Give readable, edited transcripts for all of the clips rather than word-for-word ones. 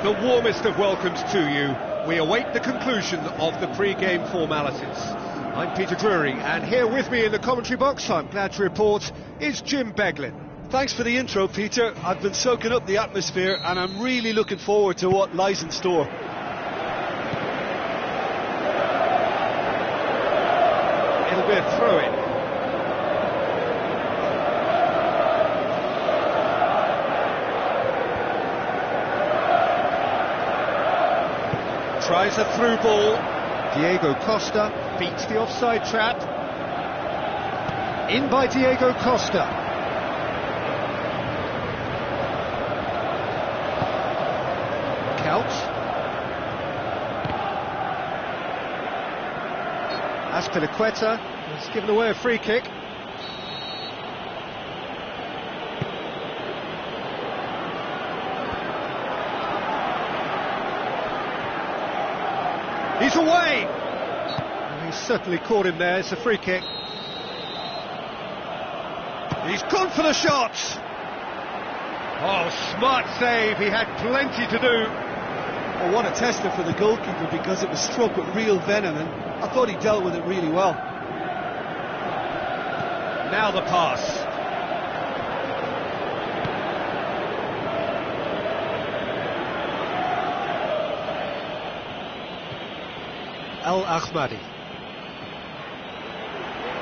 The warmest of welcomes to you. We await the conclusion of the pre-game formalities. I'm Peter Drury, and here with me in the commentary box, I'm glad to report, is Jim Beglin. Thanks for the intro, Peter. I've been soaking up the atmosphere, and I'm really looking forward to what lies in store. It'll be a throw-in. Tries a through ball. Diego Costa beats the offside trap. In by Diego Costa. Kelt. Azpilicueta has given away a free kick. He's away! And he's certainly caught him there, it's a free kick. He's gone for the shot! Oh, smart save, he had plenty to do. Well, what a tester for the goalkeeper, because it was struck with real venom, and I thought he dealt with it really well. Now the pass. El Ahmadi.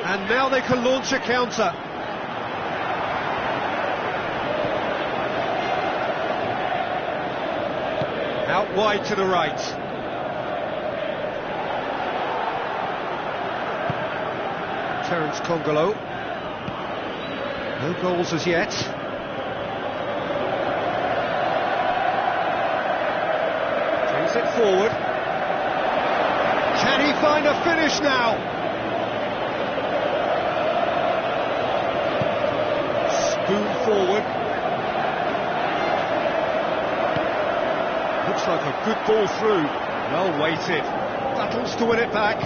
And now they can launch a counter. Out wide to the right. Terence Kongolo. No goals as yet. Brings it forward. Can he find a finish now? Spoon forward. Looks like a good ball through. Well weighted. Battles to win it back.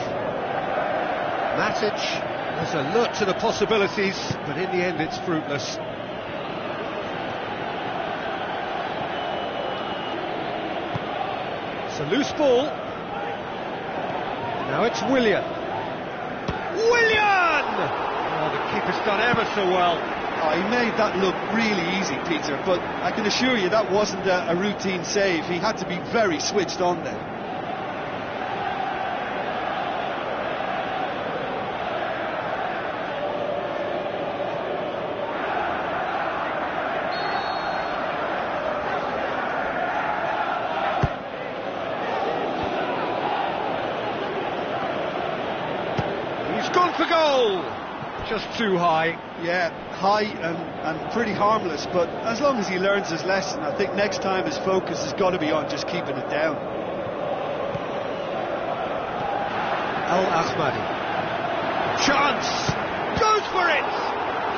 Matic has alert to the possibilities, but in the end it's fruitless. It's a loose ball. Now it's Willian! Oh, the keeper's done ever so well. Oh, he made that look really easy, Peter, but I can assure you that wasn't a routine save. He had to be very switched on there. Gone for goal! Just too high. Yeah, high and pretty harmless, but as long as he learns his lesson, I think next time his focus has got to be on just keeping it down. El Ahmadi. Chance! Goes for it!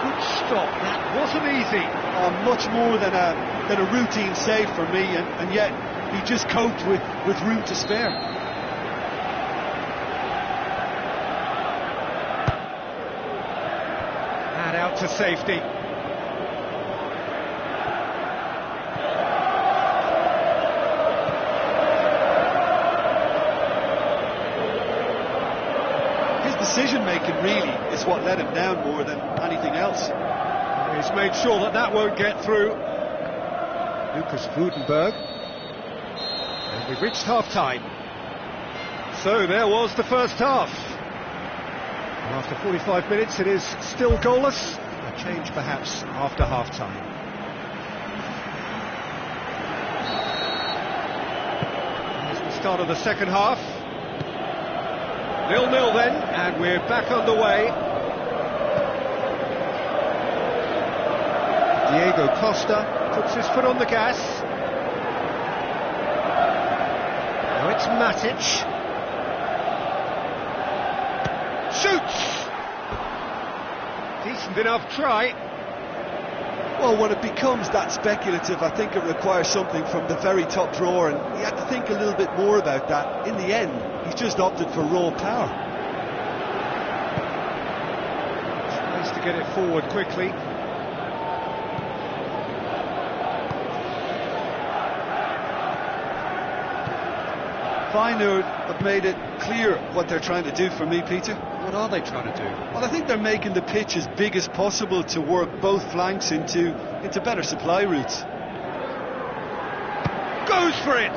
Good stop, that wasn't easy. Much more than a routine save for me, and yet he just coped with room to spare. Out to safety. His decision-making really is what let him down more than anything else. He's made sure that won't get through. Lucas Woudenberg. And we've reached half-time. So there was the first half. After 45 minutes it is still goalless. A change perhaps after half-time. Here's the start of the second half. 0-0 then, and we're back underway. Diego Costa puts his foot on the gas. Now it's Matic. Shoots! Decent enough try. Well, when it becomes that speculative, I think it requires something from the very top drawer, and he had to think a little bit more about that. In the end, he's just opted for raw power. Tries to get it forward quickly. Feyenoord have made it clear what they're trying to do for me, Peter. What are they trying to do? Well, I think they're making the pitch as big as possible to work both flanks into better supply routes. Goes for it!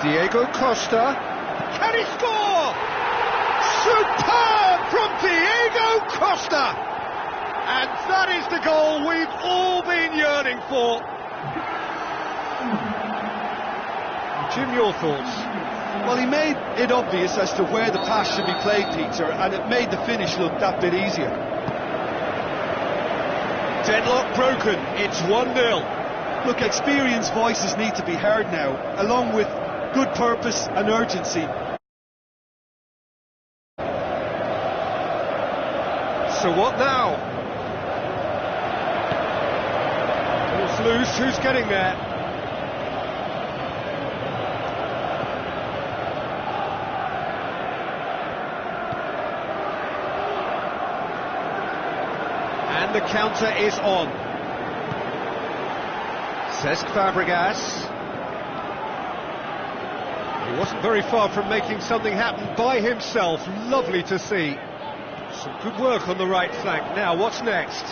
Diego Costa. Can he score? Superb from Diego Costa! And that is the goal we've all been yearning for. Jim, your thoughts? Well, he made it obvious as to where the pass should be played, Peter, and it made the finish look that bit easier. Deadlock broken, it's 1-0. Look, experienced voices need to be heard now, along with good purpose and urgency. So what now? Ball's loose, who's getting there? And the counter is on. Cesc Fabregas. He wasn't very far from making something happen by himself. Lovely to see. Some good work on the right flank. Now, what's next?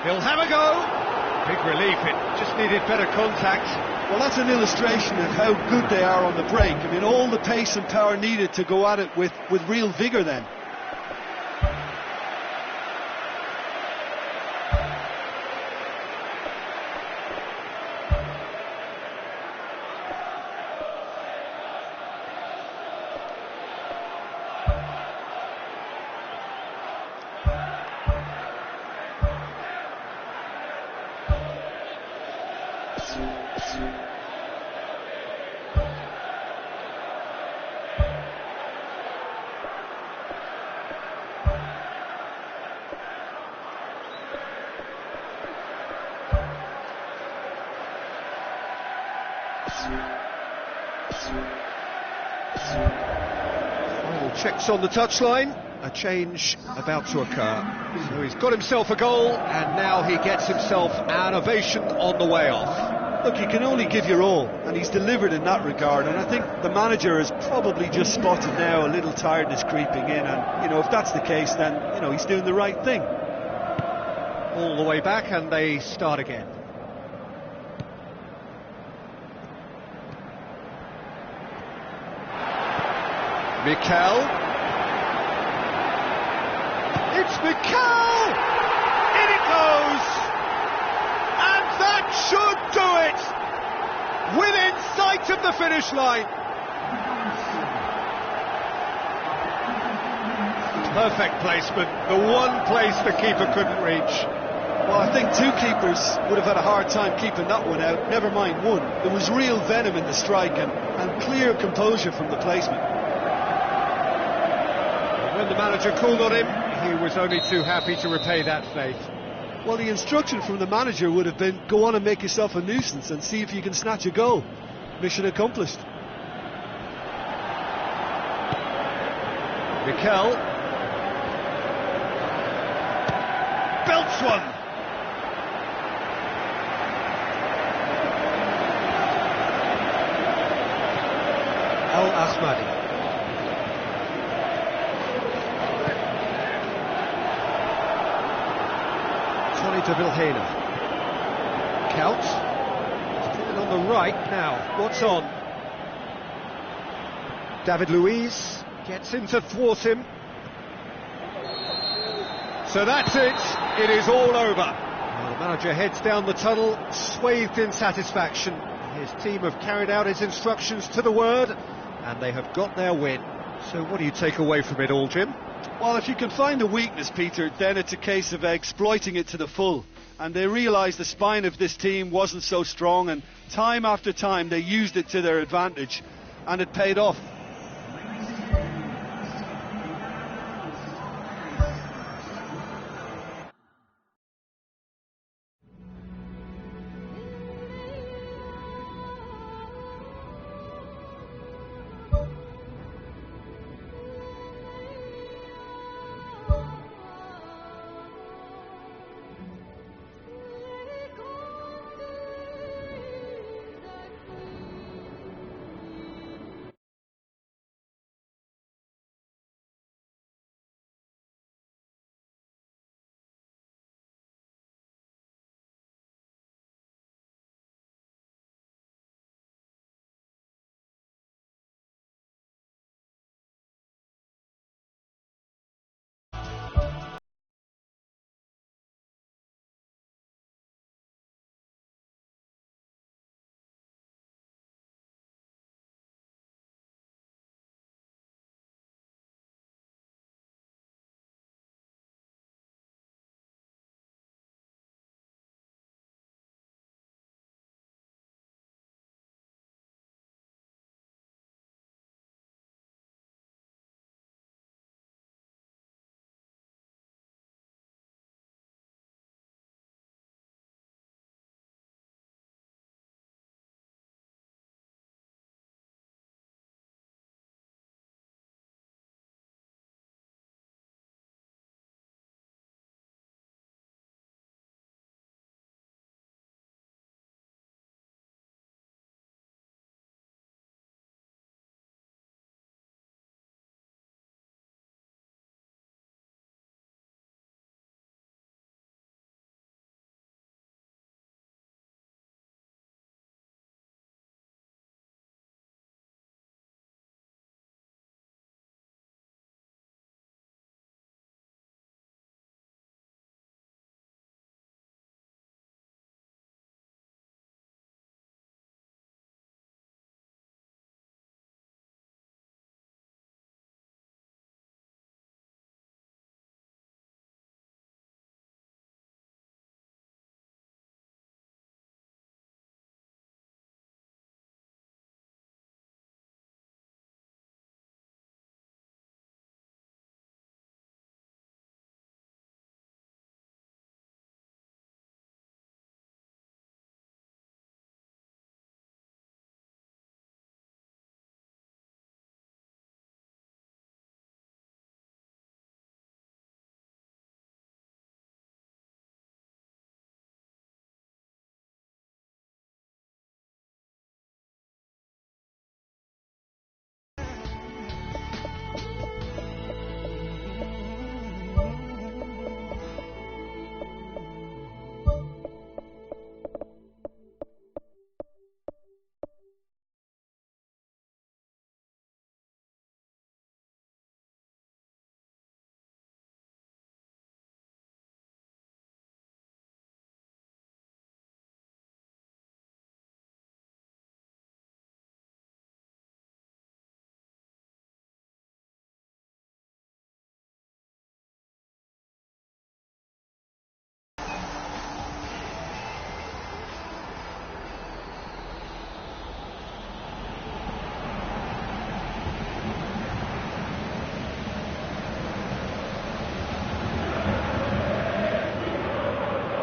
He'll have a go. Big relief, it just needed better contact. Well, that's an illustration of how good they are on the break. I mean, all the pace and power needed to go at it with real vigour then. Final checks on the touchline. A change about to occur. So he's got himself a goal, and now he gets himself an ovation on the way off. Look, you can only give your all, and he's delivered in that regard, and I think the manager has probably just spotted now a little tiredness creeping in, and, you know, if that's the case, then, you know, he's doing the right thing. All the way back, and they start again. Mikel. It's Mikel! In it goes! And that should do it! Within sight of the finish line. Perfect placement, the one place the keeper couldn't reach. Well, I think two keepers would have had a hard time keeping that one out, never mind one. There was real venom in the strike and clear composure from the placement. When the manager called on him, he was only too happy to repay that faith. Well, the instruction from the manager would have been, go on and make yourself a nuisance and see if you can snatch a goal. Mission accomplished. Mikel. Belts one. El Ahmadi. Tony de Vilhena. Count. He's put it on the right now. What's on? David Luiz gets in to thwart him. So that's it. It is all over. Well, the manager heads down the tunnel, swathed in satisfaction. His team have carried out his instructions to the word, and they have got their win. So what do you take away from it all, Jim? Well, if you can find a weakness, Peter, then it's a case of exploiting it to the full. And they realised the spine of this team wasn't so strong, and time after time they used it to their advantage, and it paid off.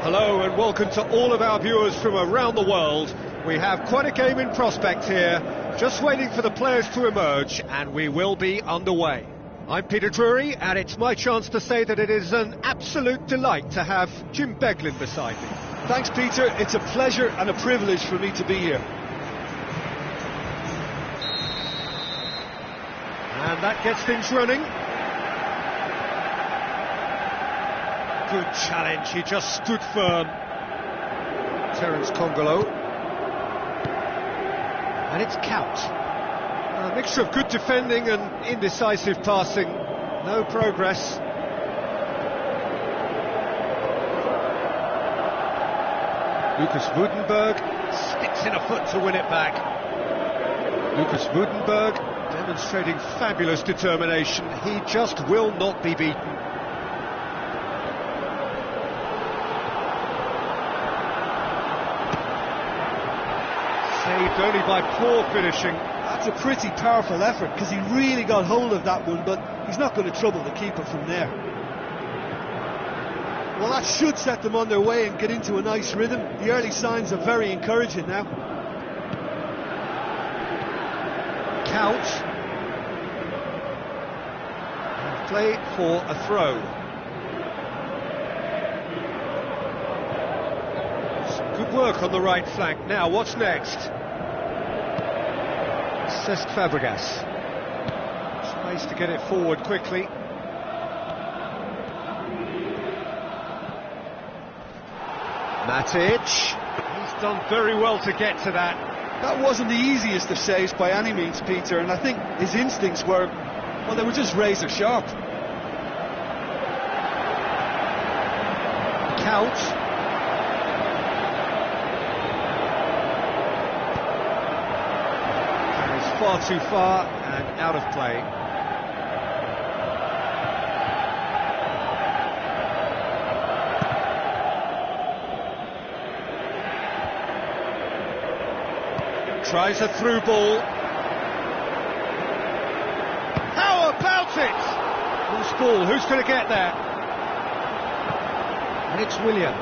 Hello and welcome to all of our viewers from around the world. We have quite a game in prospect here, just waiting for the players to emerge, and we will be underway. I'm Peter Drury, and it's my chance to say that it is an absolute delight to have Jim Beglin beside me. Thanks, Peter. It's a pleasure and a privilege for me to be here. And that gets things running. Good challenge, he just stood firm. Terence Congolo. And it's Couch. A mixture of good defending and indecisive passing. No progress. Lucas Woudenberg sticks in a foot to win it back. Lucas Woudenberg demonstrating fabulous determination. He just will not be beaten. Saved only by poor finishing. That's a pretty powerful effort, because he really got hold of that one, but he's not going to trouble the keeper from there. Well, that should set them on their way and get into a nice rhythm. The early signs are very encouraging now. Couch. And play for a throw. Some good work on the right flank. Now, what's next? Cesc Fabregas. Space to get it forward quickly. Matic. He's done very well to get to that. That wasn't the easiest of saves by any means, Peter, and I think his instincts were, well, they were just razor sharp. Couch. Carries far too far and out of play. Tries a through ball. How about it? Loose ball, who's going to get there? And it's Willian.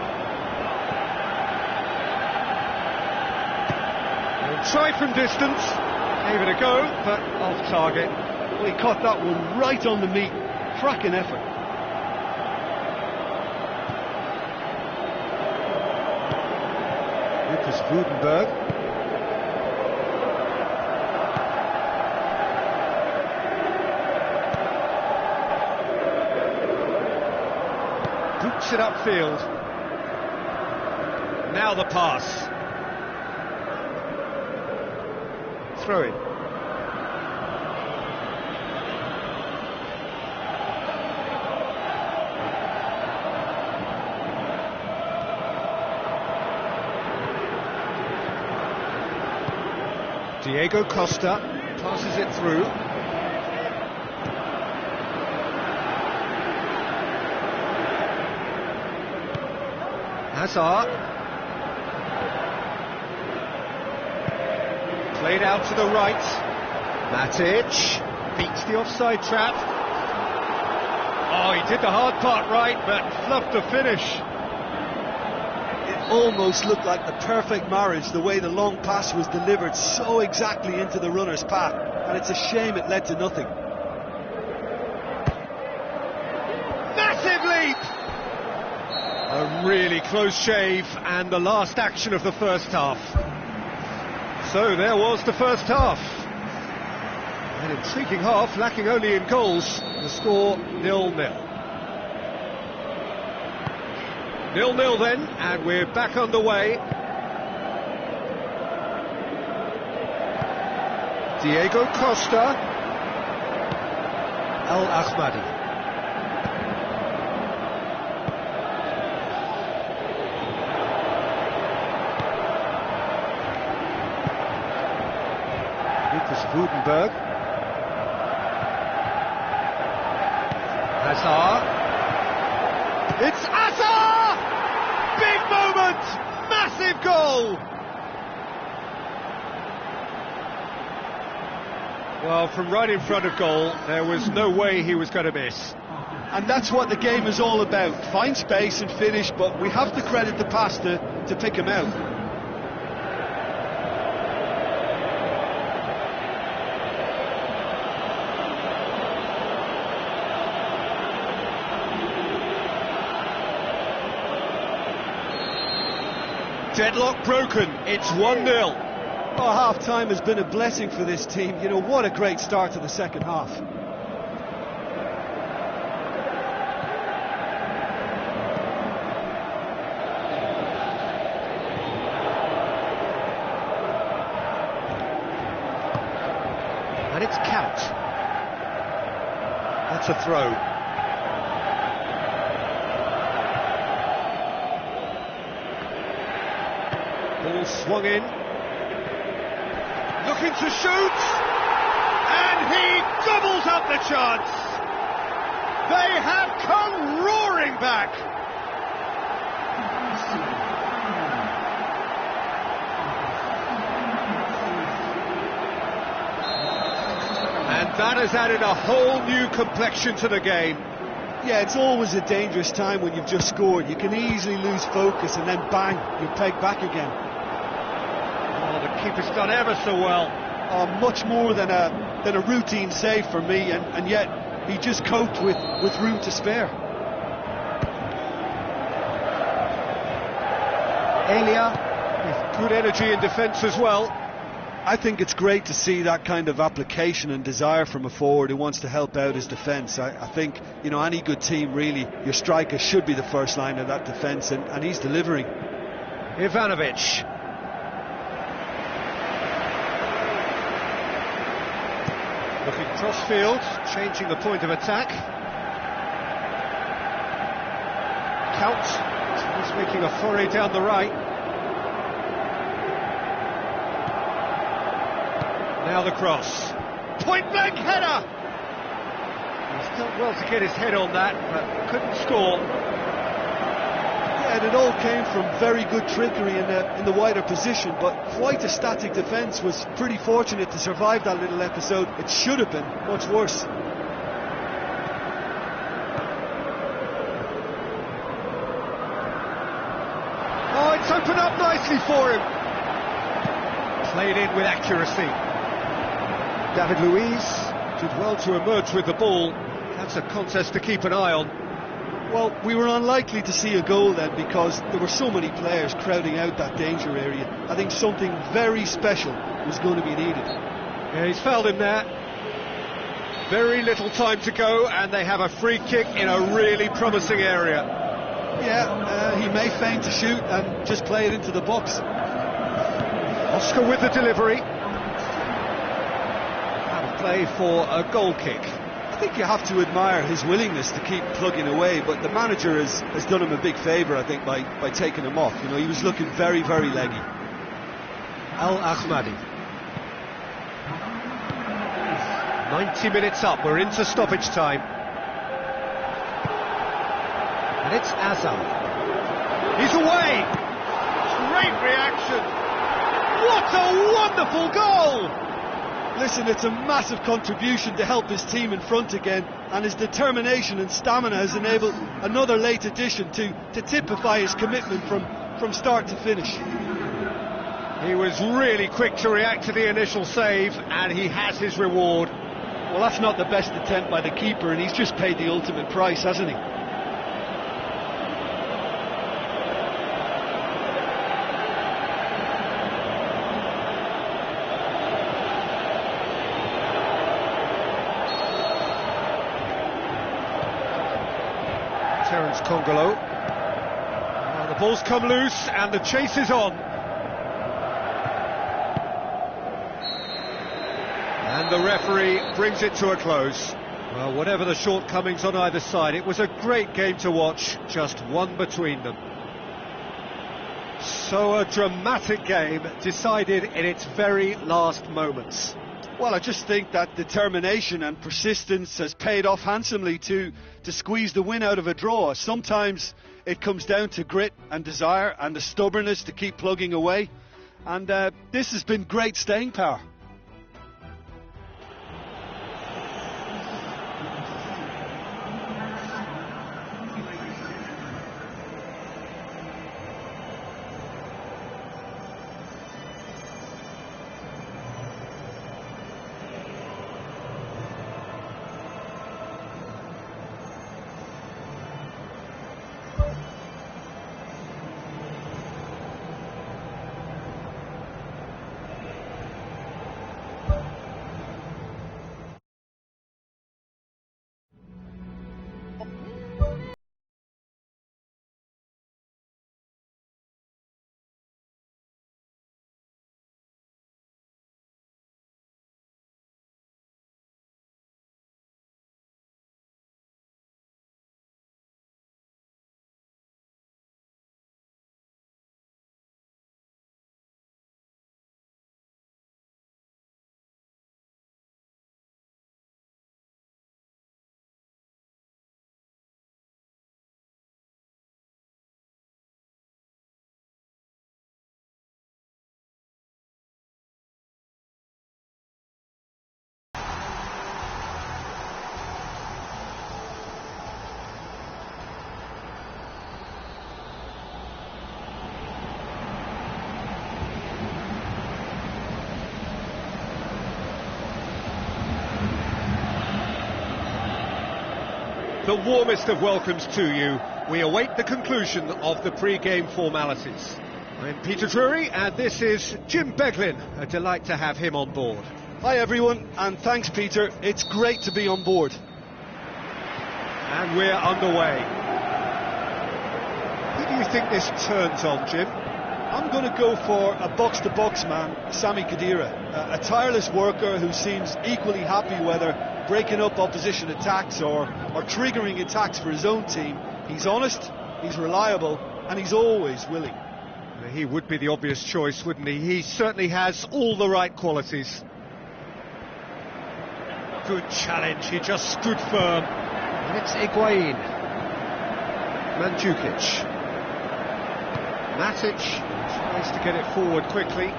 And try from distance. Gave it a go, but off target. Well, he caught that one right on the meat. Cracking effort. Lucas Woudenberg. Boots it upfield. Now the pass. Throw in. Diego Costa passes it through. Hazard. Played out to the right. Matic beats the offside trap. Oh, he did the hard part right, but fluffed the finish. It almost looked like the perfect marriage, the way the long pass was delivered so exactly into the runner's path, and it's a shame it led to nothing. Massive leap! A really close shave, and the last action of the first half. So there was the first half. An intriguing half, lacking only in goals. The score 0-0. 0-0 then, and we're back underway. Diego Costa. El Ahmadi. Lucas Woudenberg. Hazard. It's Hazard! Big moment! Massive goal! Well, from right in front of goal, there was no way he was going to miss. And that's what the game is all about. Find space and finish, but we have to credit the pass to pick him out. Deadlock broken, it's 1-0. Oh, half-time has been a blessing for this team. You know, what a great start to the second half. And it's Count. That's a throw. Ball swung in. Looking to shoot. And he gobbles up the chance. They have come roaring back. And that has added a whole new complexion to the game. Yeah, it's always a dangerous time when you've just scored. You can easily lose focus and then bang, you're pegged back again. Oh, the keeper's done ever so well. Much more than a routine save for me, and yet he just coped with room to spare. Elia with good energy in defence as well. I think it's great to see that kind of application and desire from a forward who wants to help out his defence. I think, you know, any good team, really, your striker should be the first line of that defence, and he's delivering. Ivanovic. Looking cross-field, changing the point of attack. Count. He's making a foray down the right. Now the cross. Point-blank header! He's done well to get his head on that, but couldn't score. Yeah, and it all came from very good trickery in the wider position, but quite a static defence. Was pretty fortunate to survive that little episode. It should have been much worse. Oh, it's opened up nicely for him. Played in with accuracy. David Luiz did well to emerge with the ball. That's a contest to keep an eye on. Well, we were unlikely to see a goal then because there were so many players crowding out that danger area. I think something very special was going to be needed. Yeah, he's fouled him there. Very little time to go, and they have a free kick in a really promising area. Yeah, he may feign to shoot and just play it into the box. Oscar with the delivery. That'll play for a goal kick. I think you have to admire his willingness to keep plugging away, but the manager has done him a big favour, I think, by taking him off. You know, he was looking very, very leggy. Al Ahmadi. 90 minutes up, we're into stoppage time. And it's Azam. He's away! Great reaction! What a wonderful goal! Listen, it's a massive contribution to help his team in front again, and his determination and stamina has enabled another late addition to typify his commitment from start to finish. He was really quick to react to the initial save, and he has his reward. Well, that's not the best attempt by the keeper, and he's just paid the ultimate price, hasn't he? Terence Congolo. Well, the ball's come loose and the chase is on. And the referee brings it to a close. Well, whatever the shortcomings on either side, it was a great game to watch, just one between them. So a dramatic game decided in its very last moments. Well, I just think that determination and persistence has paid off handsomely to squeeze the win out of a draw. Sometimes it comes down to grit and desire and the stubbornness to keep plugging away. And this has been great staying power. the warmest of welcomes to you. We await the conclusion of the pre-game formalities. I'm Peter Drury, and this is Jim Beglin. A delight to have him on board. Hi everyone, and thanks Peter. It's great to be on board. And we're underway. Who do you think this turns on, Jim? I'm going to go for a box-to-box man, Sami Khedira, a tireless worker who seems equally happy whether breaking up opposition attacks or triggering attacks for his own team. He's honest, he's reliable, and he's always willing. He would be the obvious choice, wouldn't he? He certainly has all the right qualities. Good challenge, he just stood firm. And it's Higuain. Mandzukic. Matic tries to get it forward quickly.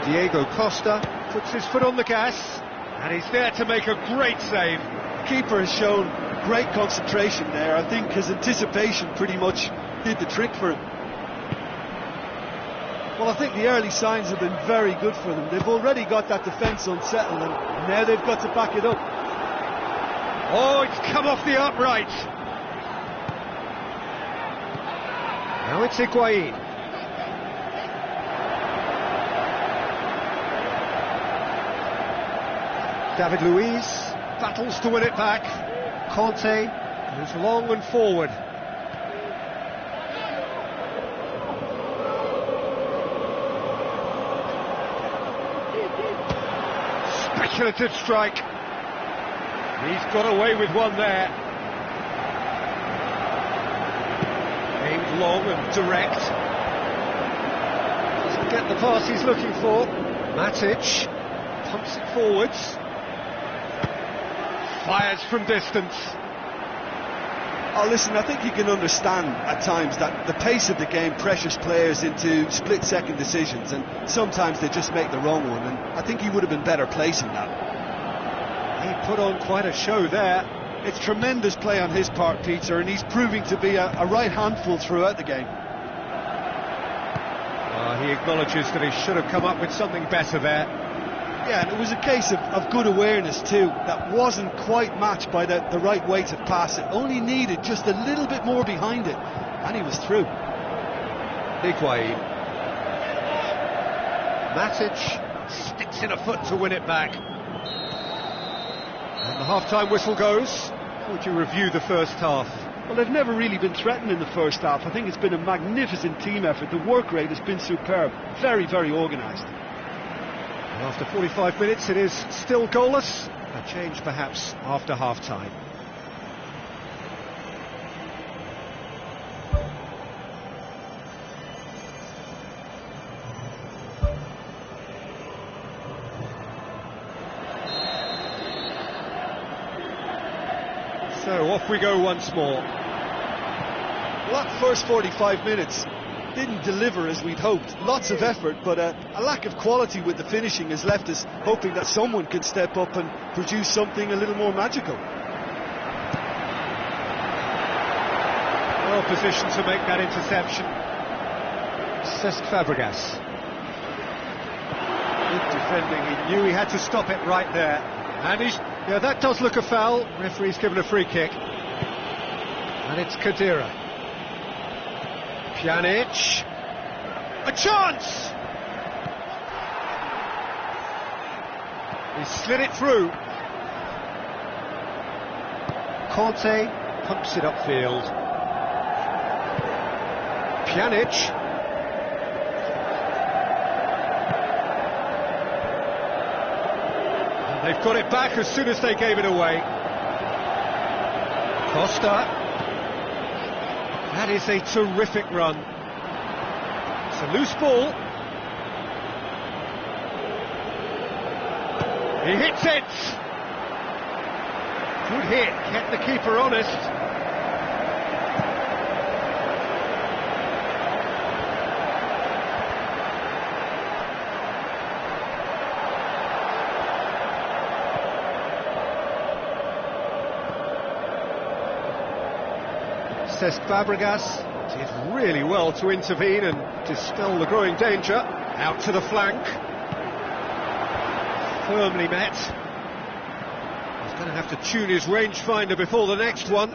Diego Costa puts his foot on the gas, and he's there to make a great save. The keeper has shown great concentration there. I think his anticipation pretty much did the trick for him. Well, I think the early signs have been very good for them. They've already got that defence unsettled, and now they've got to back it up. Oh, it's come off the upright. Now it's Higuain. David Luiz battles to win it back. Conte moves long and forward. Speculative strike. He's got away with one there. Aimed long and direct. Doesn't get the pass he's looking for. Matic pumps it forwards. Fires from distance. Oh, listen, I think you can understand at times that the pace of the game pressures players into split-second decisions, and sometimes they just make the wrong one, and I think he would have been better placing that. He put on quite a show there. It's tremendous play on his part, Peter, and he's proving to be a right handful throughout the game. He acknowledges that he should have come up with something better there. Yeah, and it was a case of good awareness too, that wasn't quite matched by the right weight of pass. It only needed just a little bit more behind it, and he was through. Higuain. Matic sticks in a foot to win it back. And the half-time whistle goes. How would you review the first half? Well, they've never really been threatened in the first half. I think it's been a magnificent team effort. The work rate has been superb. Very, very organised. After 45 minutes, it is still goalless. A change, perhaps, after half-time. So, off we go once more. Well, that first 45 minutes didn't deliver as we'd hoped. Lots of effort, but a lack of quality with the finishing has left us hoping that someone could step up and produce something a little more magical. Well positioned to make that interception. Cesc Fabregas. Good defending, he knew he had to stop it right there. And yeah, that does look a foul. Referee's given a free kick. And it's Khedira. Pjanic, a chance! He slid it through. Conte pumps it upfield. Pjanic. And they've got it back as soon as they gave it away. Costa. That is a terrific run. It's a loose ball. He hits it. Good hit, kept the keeper honest. Cesc Fabregas did really well to intervene and dispel the growing danger. Out to the flank. Firmly met. He's going Going to have to tune his rangefinder before the next one.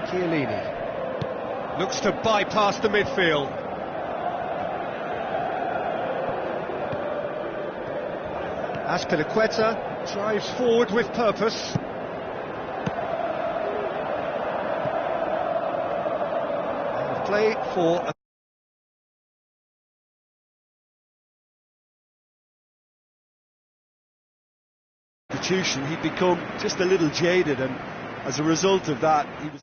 Chiellini looks to bypass the midfield. Azpilicueta drives forward with purpose. And play for a institution. He'd become just a little jaded, and as a result of that, he was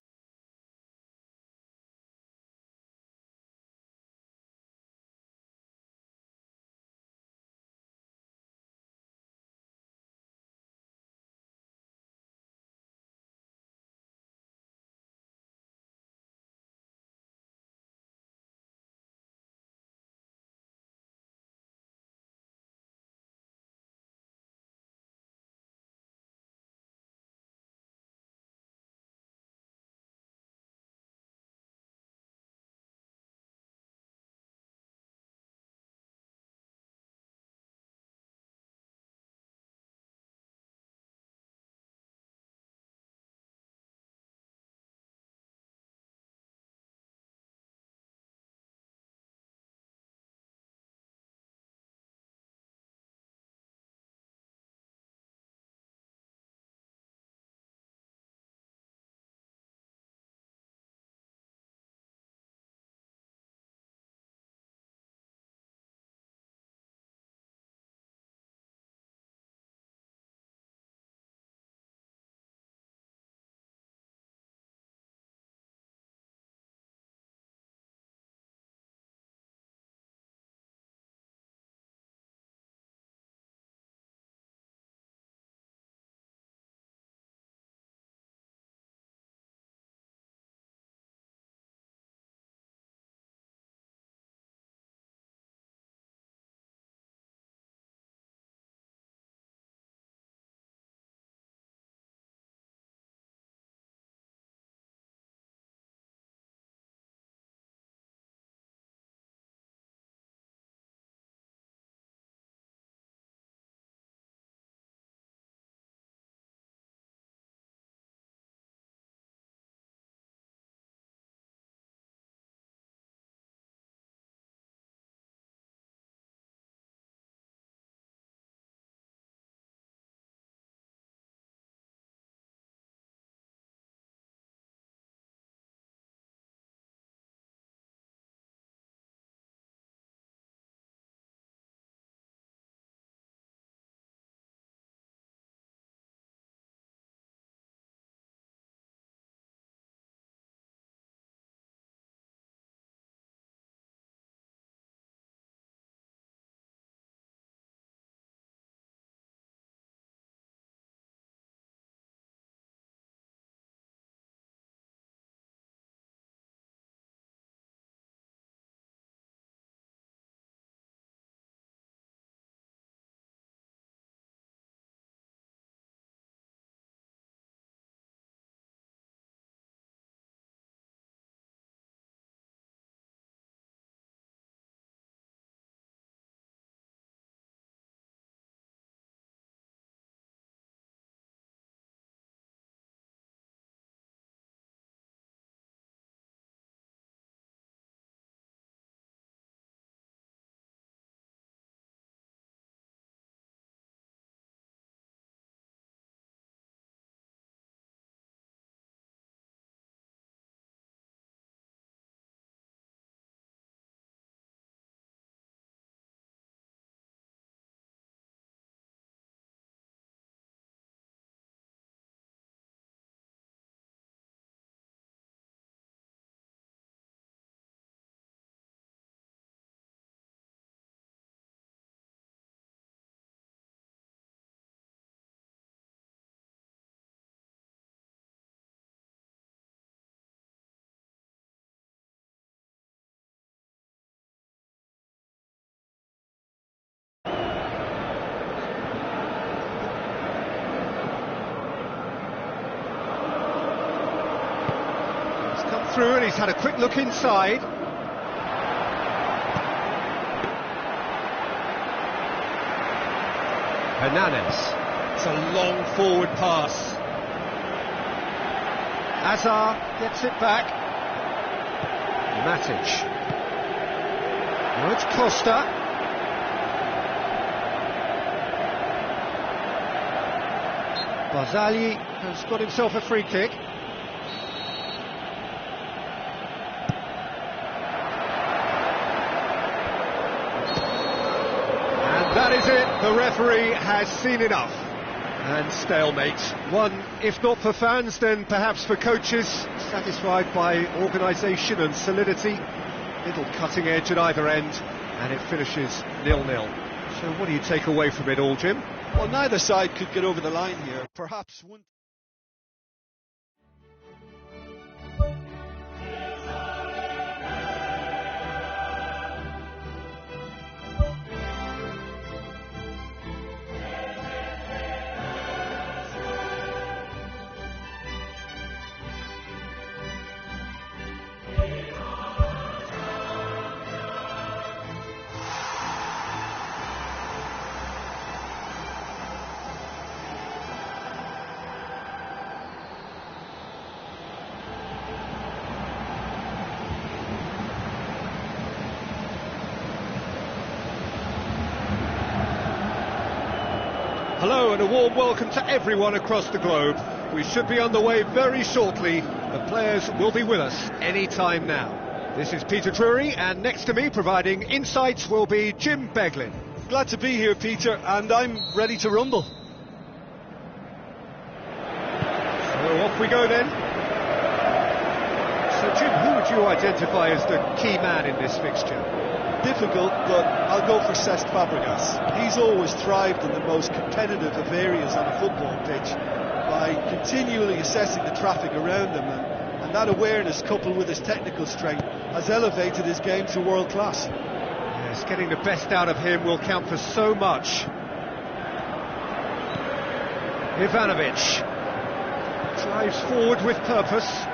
through, and he's had a quick look inside. Hernandez. It's a long forward pass. Hazard gets it back. Matic. Now it's Costa. Barzagli has got himself a free kick. And that is it. The referee has seen enough. And stalemate. One, if not for fans, then perhaps for coaches, satisfied by organisation and solidity. Little cutting edge at either end, and it finishes 0-0. So what do you take away from it all, Jim? Well, neither side could get over the line here. Perhaps one... Hello and a warm welcome to everyone across the globe. We should be underway very shortly. The players will be with us any time now. This is Peter Drury, and next to me providing insights will be Jim Beglin. Glad to be here, Peter, and I'm ready to rumble. So off we go then. So Jim, who would you identify as the key man in this fixture? Difficult, but I'll go for Cesc Fabregas. He's always thrived in the most competitive of areas on a football pitch by continually assessing the traffic around him, and that awareness, coupled with his technical strength, has elevated his game to world class. Yes, getting the best out of him will count for so much. Ivanovic drives forward with purpose.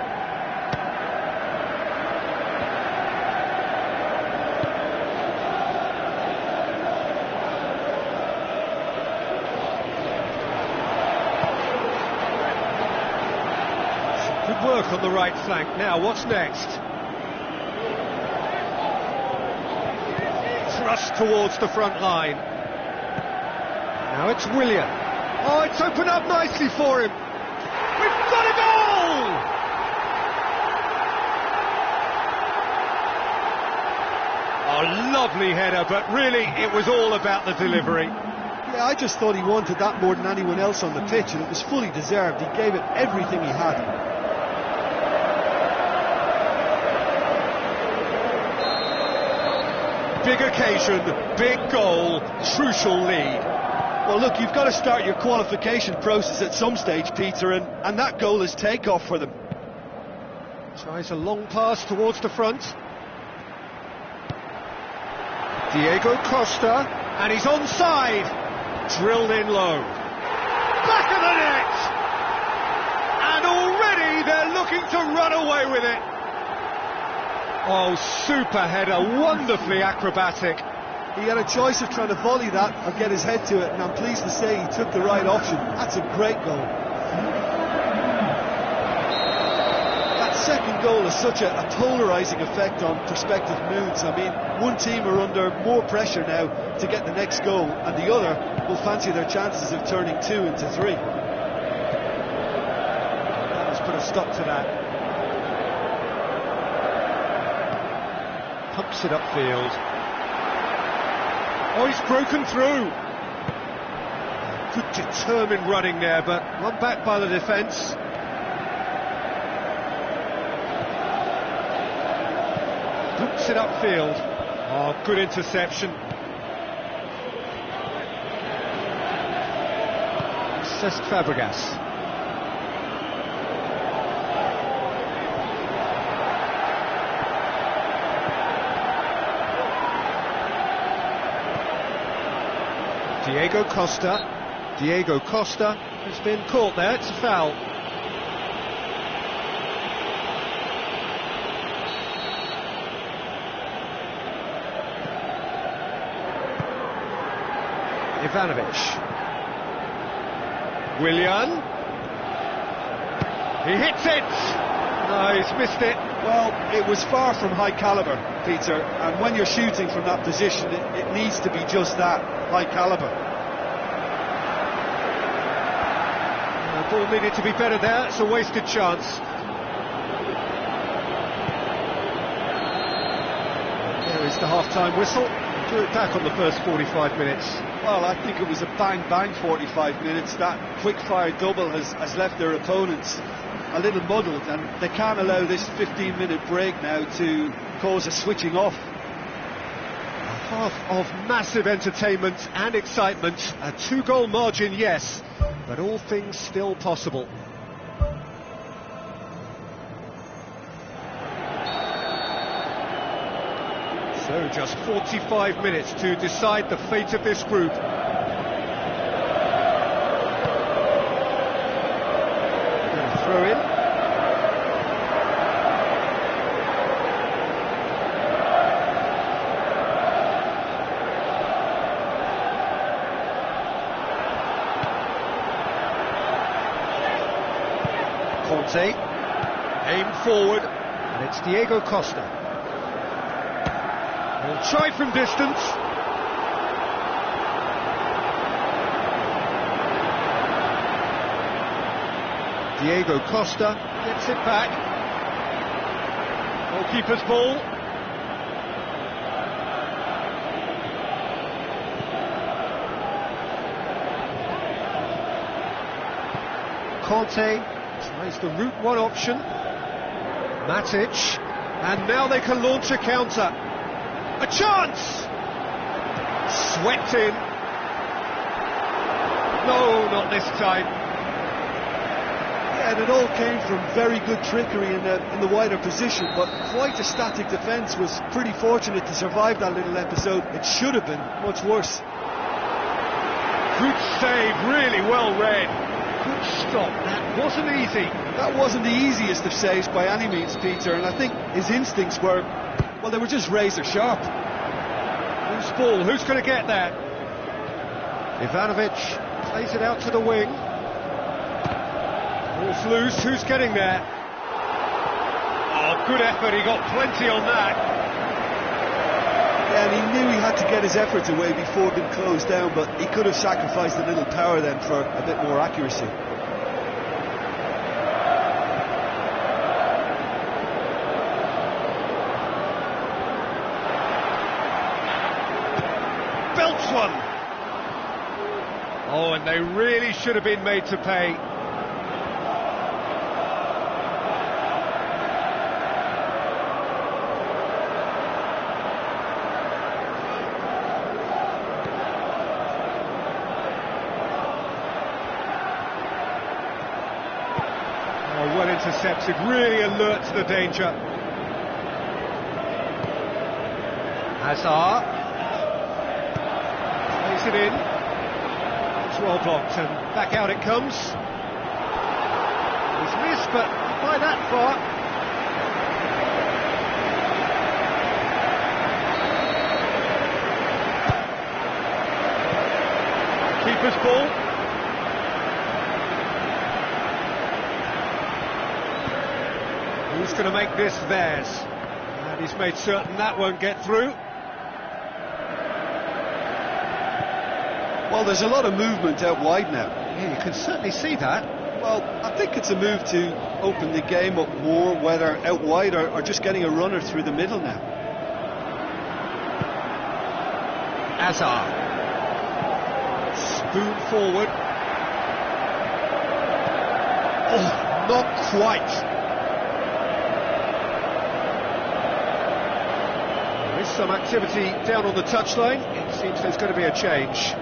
Good work on the right flank. Now, what's next? Thrust towards the front line. Now it's Willian. Oh, it's opened up nicely for him. We've got a goal! Oh, lovely header, but really it was all about the delivery. Yeah, I just thought he wanted that more than anyone else on the pitch, and it was fully deserved. He gave it everything he had. Big occasion, big goal, crucial lead. Well, look, you've got to start your qualification process at some stage, Peter, and that goal is takeoff for them. Tries a long pass towards the front. Diego Costa, and he's onside. Drilled in low. Back of the net! And already they're looking to run away with it. Oh, super header, wonderfully acrobatic. He had a choice of trying to volley that or get his head to it, and I'm pleased to say he took the right option. That's a great goal. That second goal has such a polarising effect on prospective moods. I mean, one team are under more pressure now to get the next goal, and the other will fancy their chances of turning 2 into 3. Let's put a stop to that. Pumps it upfield. Oh, he's broken through. Good determined running there, but run back by the defence. Boots it upfield. Oh, good interception. Cesc Fabregas. Diego Costa. Diego Costa has been caught there. It's a foul. Ivanovic. Willian. He hits it! No, he's missed it. Well, it was far from high calibre, Peter, and when you're shooting from that position, it needs to be just that, high calibre. The ball needed to be better there, it's a wasted chance. There is the half-time whistle. Drew it back on the first 45 minutes. Well, I think it was a bang-bang 45 minutes. That quick-fire double has left their opponents a little muddled, and they can't allow this 15-minute break now to cause a switching off. A half of massive entertainment and excitement. A 2-goal margin, yes, but all things still possible. So just 45 minutes to decide the fate of this group. Throw in. Conte, aim forward, and it's Diego Costa. He'll try from distance. Diego Costa gets it back. Goalkeeper's ball. Conte tries the route one option. Matic, and now they can launch a counter. A chance! Swept in. No, not this time. And it all came from very good trickery in the wider position, but quite a static defence. Was pretty fortunate to survive that little episode. It should have been much worse. Good save, really well read. Good stop, that wasn't easy. That wasn't the easiest of saves by any means, Peter, and I think his instincts were, well, they were just razor sharp. Loose ball, who's going to get that? Ivanovic plays it out to the wing. Ball's loose, who's getting there? Oh, good effort, he got plenty on that. Yeah, and he knew he had to get his efforts away before being closed down, but he could have sacrificed a little power then for a bit more accuracy. Belts one! Oh, and they really should have been made to pay. Well intercepted, really alert to the danger. Hazard plays it in. It's well blocked, and back out it comes. He's missed, but not by that far. Keeper's ball. Who's going to make this theirs? And he's made certain that won't get through. Well, there's a lot of movement out wide now. Yeah, you can certainly see that. Well, I think it's a move to open the game up more, whether out wide or just getting a runner through the middle now. Hazard. Spoon forward. Oh, not quite. Some activity down on the touchline. It seems there's going to be a change.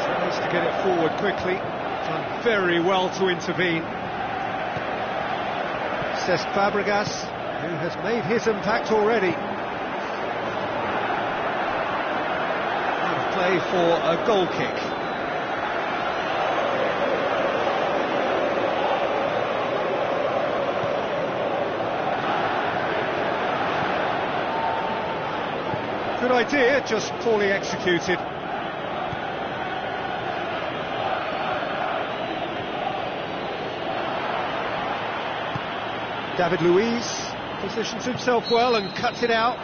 Tries to get it forward quickly. Done very well to intervene. Cesc Fabregas, who has made his impact already. Play for a goal kick. Good idea, just poorly executed. David Luiz positions himself well and cuts it out.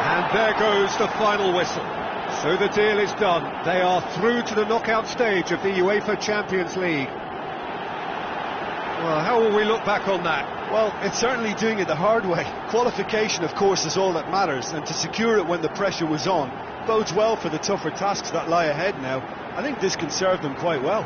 And there goes the final whistle. So the deal is done. They are through to the knockout stage of the UEFA Champions League. Well, how will we look back on that? Well, it's certainly doing it the hard way. Qualification, of course, is all that matters, and to secure it when the pressure was on bodes well for the tougher tasks that lie ahead now. I think this can serve them quite well.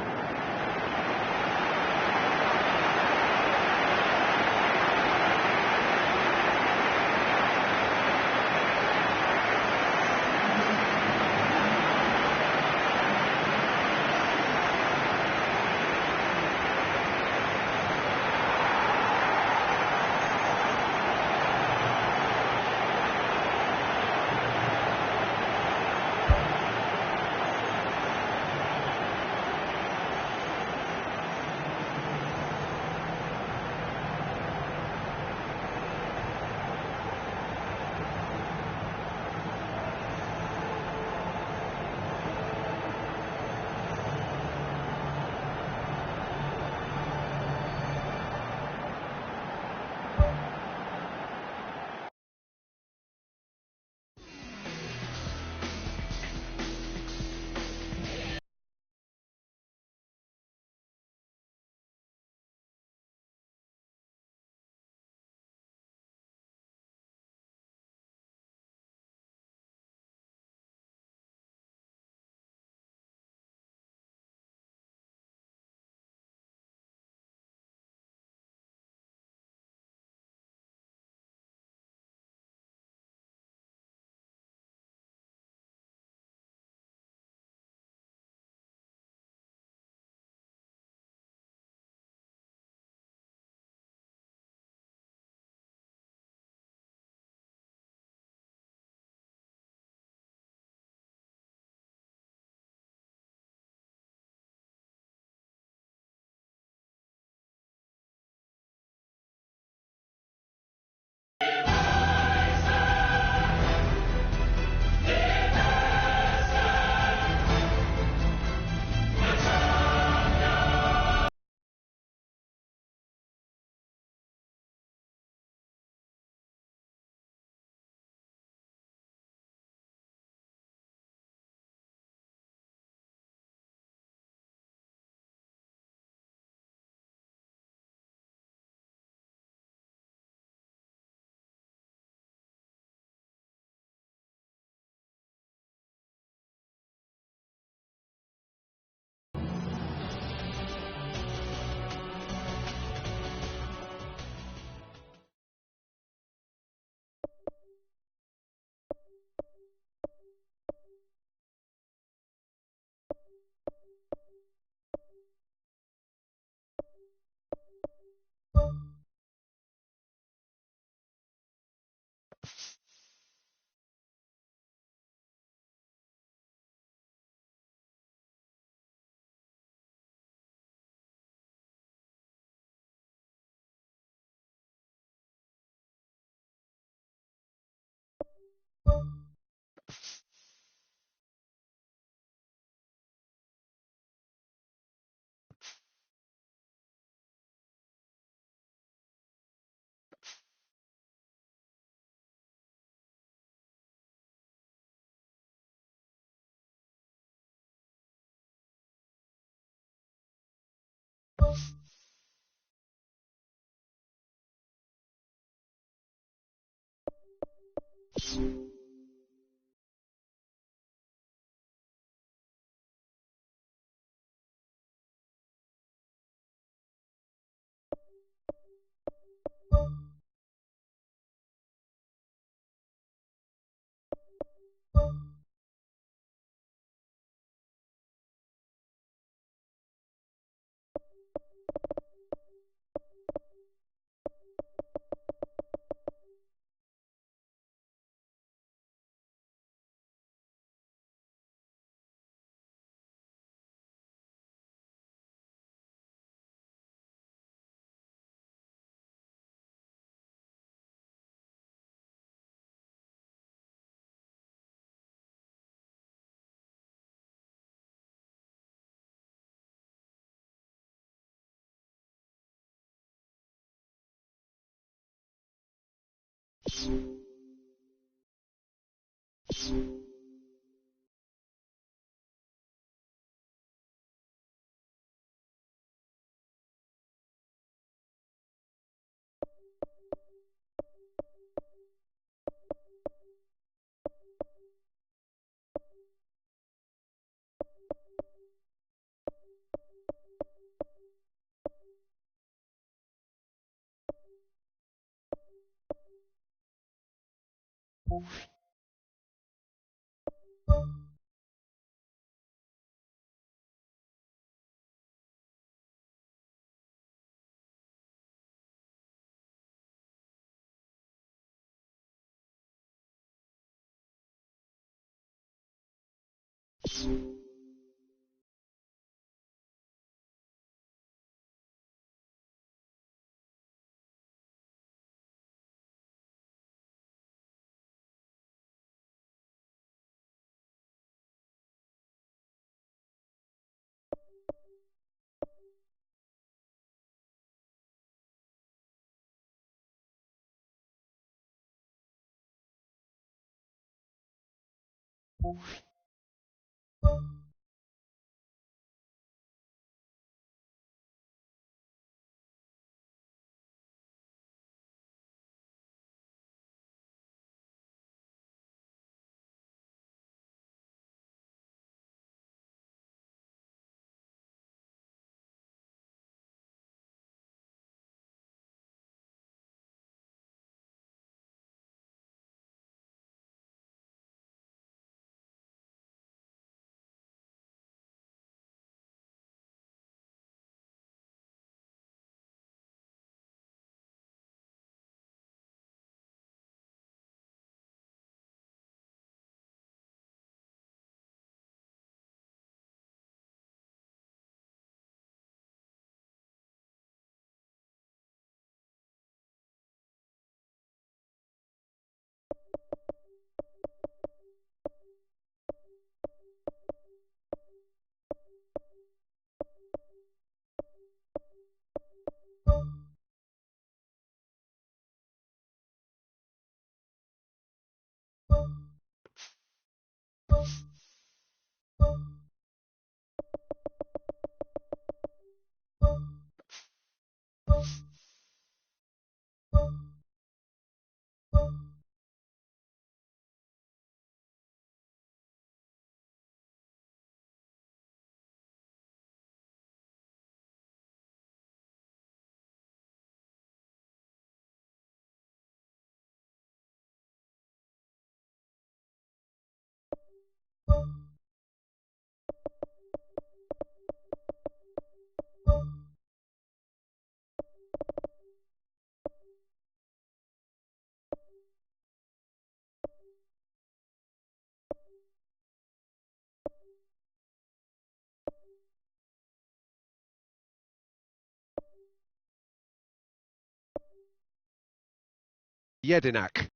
Jedinak.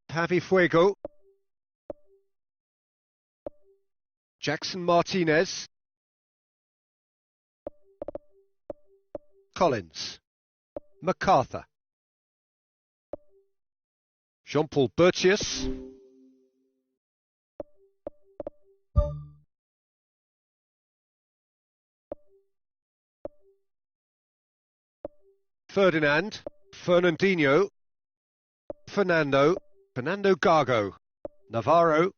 Javi Fuego. Jackson Martinez. Collins. MacArthur. Jean-Paul Bertius. Ferdinand. Fernandinho. Fernando Gago. Navarro.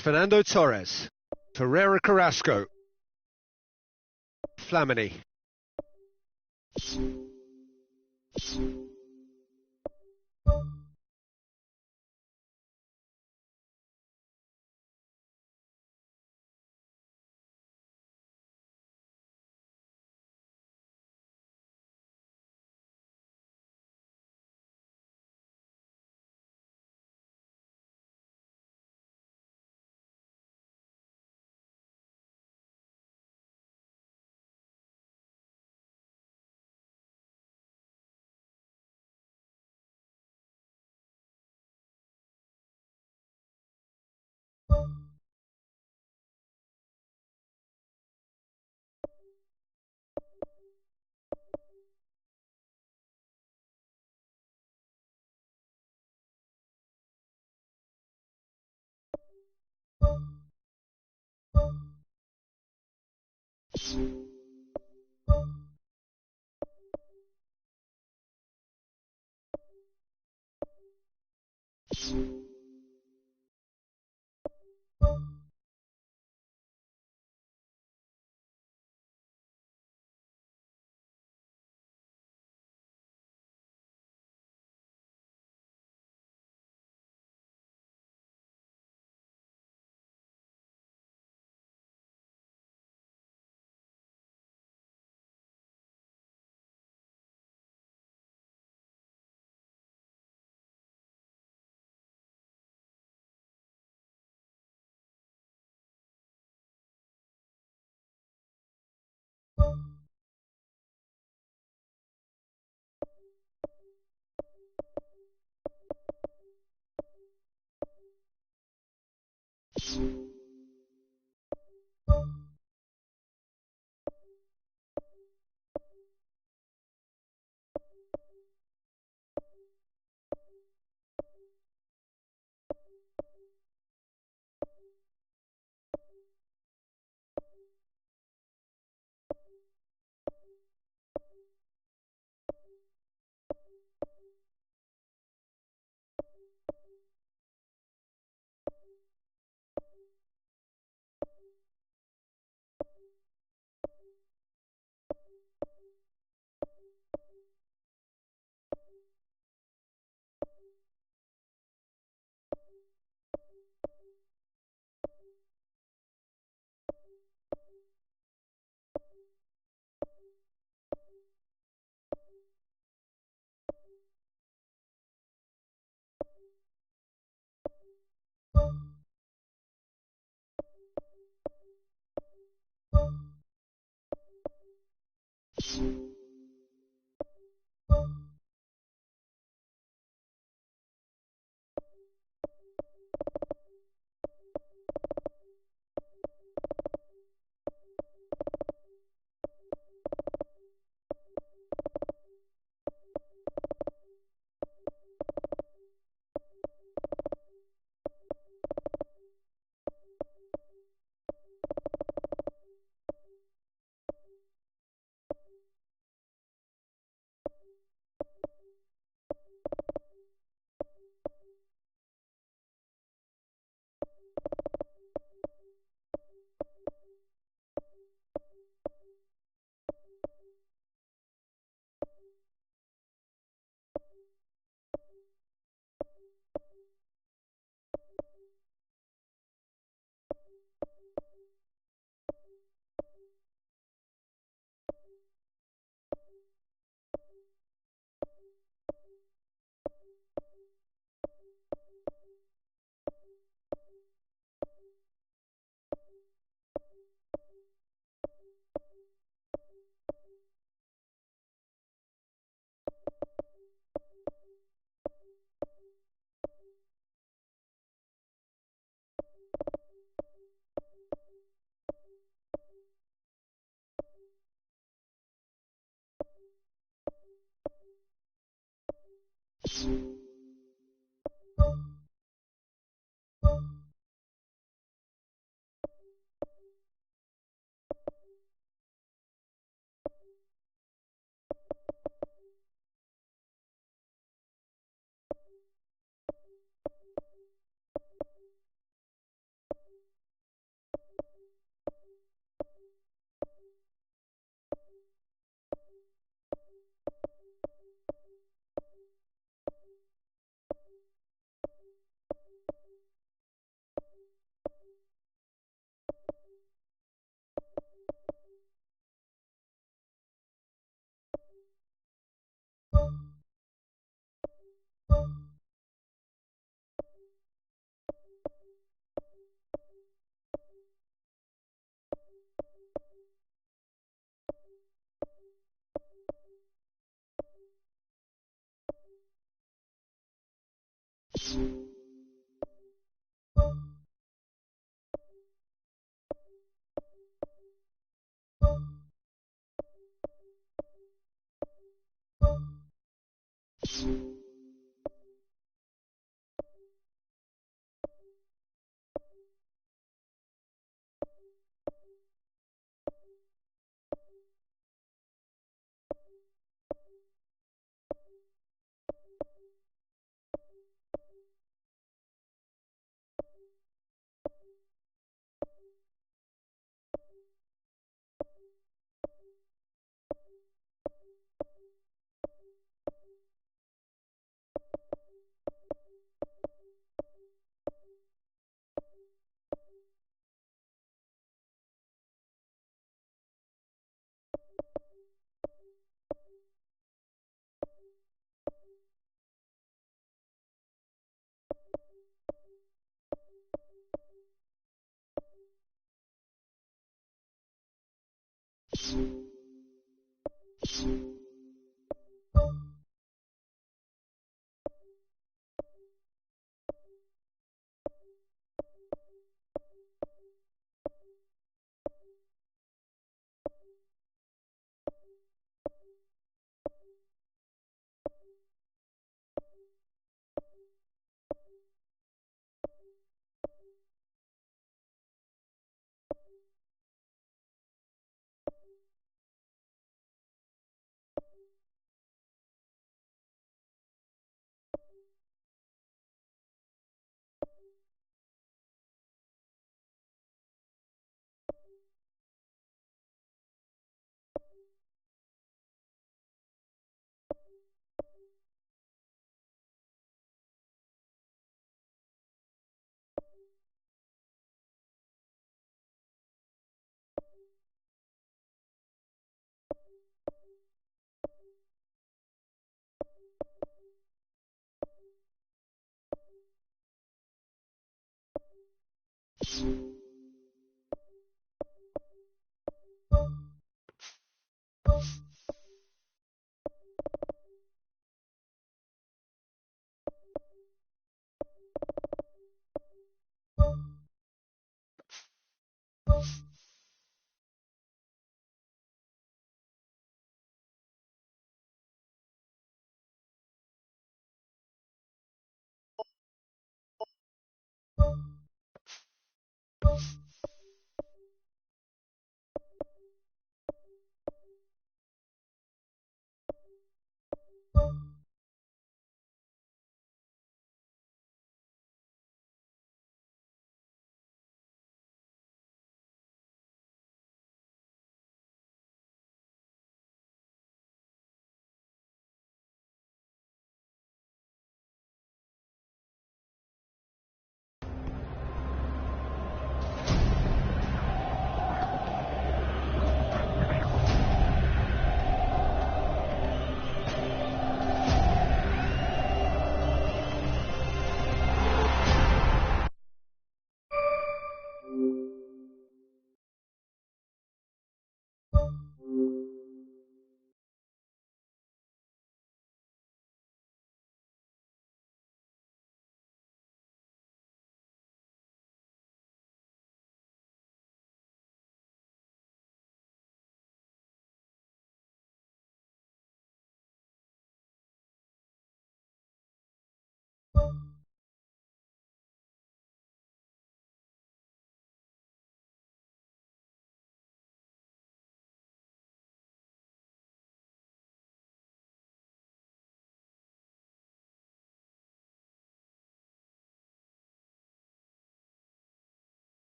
Fernando Torres. Ferreira Carrasco. Flamini.